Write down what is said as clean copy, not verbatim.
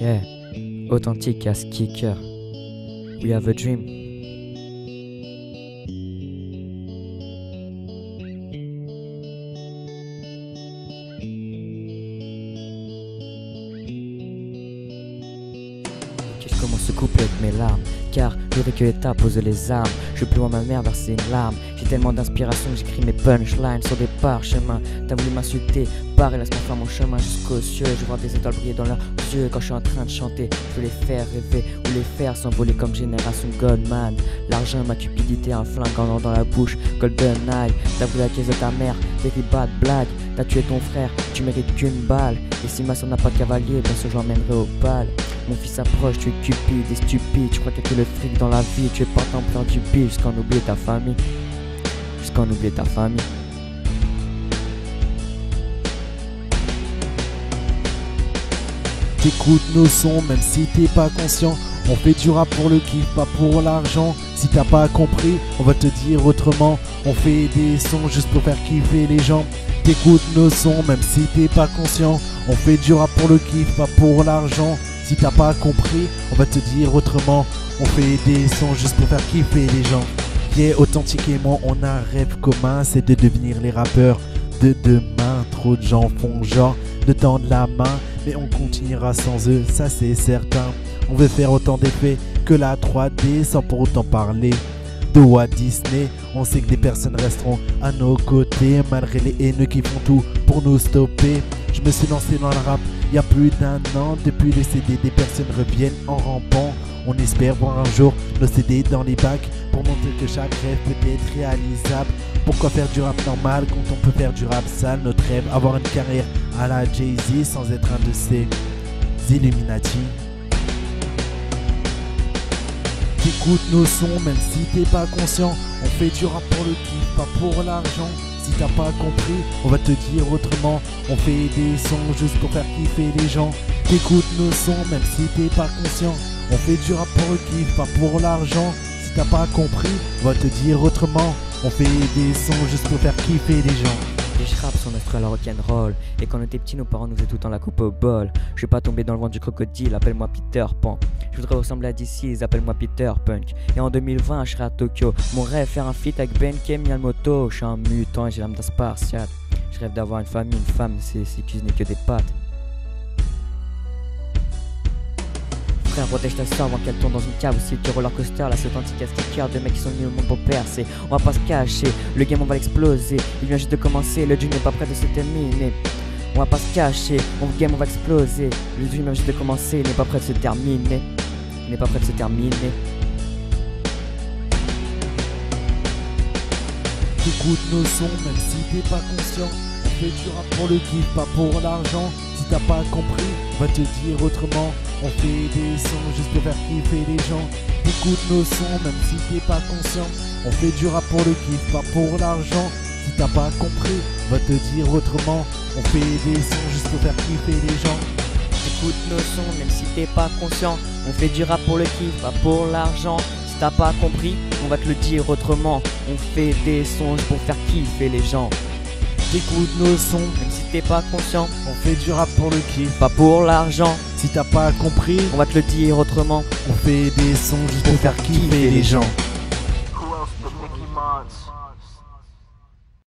Yeah, authentique as kicker. We have a dream. Ok, je commence ce couple avec mes larmes, car je voudrais que l'État pose les armes. Je pleure à ma mère verser une larme. J'ai tellement d'inspiration que j'écris mes punchlines sur des parchemins. T'as voulu m'insulter, pars et laisse-moi faire mon chemin jusqu'aux cieux. Je vois des étoiles briller dans leurs yeux quand je suis en train de chanter. Je veux les faire rêver ou les faire s'envoler comme génération Goldman. L'argent, ma cupidité, un flingue dans la bouche. Golden Eye, t'as voulu la caisse de ta mère, des bad blagues. T'as tué ton frère, tu mérites qu'une balle. Et si ma soeur n'a pas de cavalier, bien sûr je l'emmènerai au bal. Mon fils approche, tu es cupide et stupide. Tu crois qu'il y a que le fric dans la vie. Tu es pas en plein du pile jusqu'à en oublier ta famille. Jusqu'à en oublier ta famille. T'écoutes nos sons même si t'es pas conscient. On fait du rap pour le kiff, pas pour l'argent. Si t'as pas compris, on va te dire autrement. On fait des sons juste pour faire kiffer les gens. T'écoutes nos sons même si t'es pas conscient. On fait du rap pour le kiff, pas pour l'argent. Si t'as pas compris, on va te dire autrement. On fait des sons juste pour faire kiffer les gens. Yeah, authentiquement, on a un rêve commun, c'est de devenir les rappeurs de demain. Trop de gens font genre de tendre la main, mais on continuera sans eux, ça c'est certain. On veut faire autant d'effets que la 3D sans pour autant parler de Walt Disney. On sait que des personnes resteront à nos côtés malgré les haineux qui font tout pour nous stopper. Je me suis lancé dans le rap il y a plus d'un an. Depuis le CD, des personnes reviennent en rampant. On espère voir un jour nos CD dans les bacs pour montrer que chaque rêve peut être réalisable. Pourquoi faire du rap normal quand on peut faire du rap sale? Notre rêve, avoir une carrière à la Jay-Z sans être un de ces Illuminati. T'écoutes nos sons même si t'es pas conscient. On fait du rap pour le kiff, pas pour l'argent. Si t'as pas compris, on va te dire autrement. On fait des sons juste pour faire kiffer les gens. T'écoutes nos sons même si t'es pas conscient. On fait du rap pour le kiff, pas pour l'argent. Si t'as pas compris, on va te dire autrement. On fait des sons juste pour faire kiffer les gens. Les rappe sont notre à la rock'n'roll. Et quand on était petits, nos parents nous faisaient tout le temps la coupe au bol. Je vais pas tomber dans le ventre du crocodile, appelle-moi Peter Pan. Je voudrais ressembler à DC, ils appellent-moi Peter Punk. Et en 2020, je serai à Tokyo. Mon rêve, faire un feat avec Ben Miyamoto. Je suis un mutant et j'ai l'âme d'un spartiate. Je rêve d'avoir une famille, une femme, c'est cuisiner que des pâtes. Frère, protège ta soeur avant qu'elle tombe dans une cave ou si tu roller coaster. Là c'est authentique à sticker de mecs qui sont venus au monde pour percer. On va pas se cacher, le game on va l'exploser. Il vient juste de commencer, le dream n'est pas prêt de se terminer. On va pas se cacher, le game on va exploser. Le dream vient juste de commencer, il n'est pas prêt de se terminer. Il n'est pas prêt de se terminer. T'écoutes nos sons même si t'es pas conscient. On fait du rap pour le kiff, pas pour l'argent. Si t'as pas compris, on va te dire autrement. On fait des sons juste pour faire kiffer les gens. T'écoutes nos sons même si t'es pas conscient. On fait du rap pour le kiff, pas pour l'argent. Si t'as pas compris, on va te dire autrement. On fait des sons juste pour faire kiffer les gens. Écoute nos sons même si t'es pas conscient. On fait du rap pour le kiff, pas pour l'argent. Si t'as pas compris, on va te le dire autrement. On fait des sons juste pour faire kiffer les gens. T'écoutes nos sons même si t'es pas conscient. On fait du rap pour le kiff, Pas pour l'argent. si t'as pas compris, On va te le dire autrement. on fait des sons juste pour faire kiffer les gens.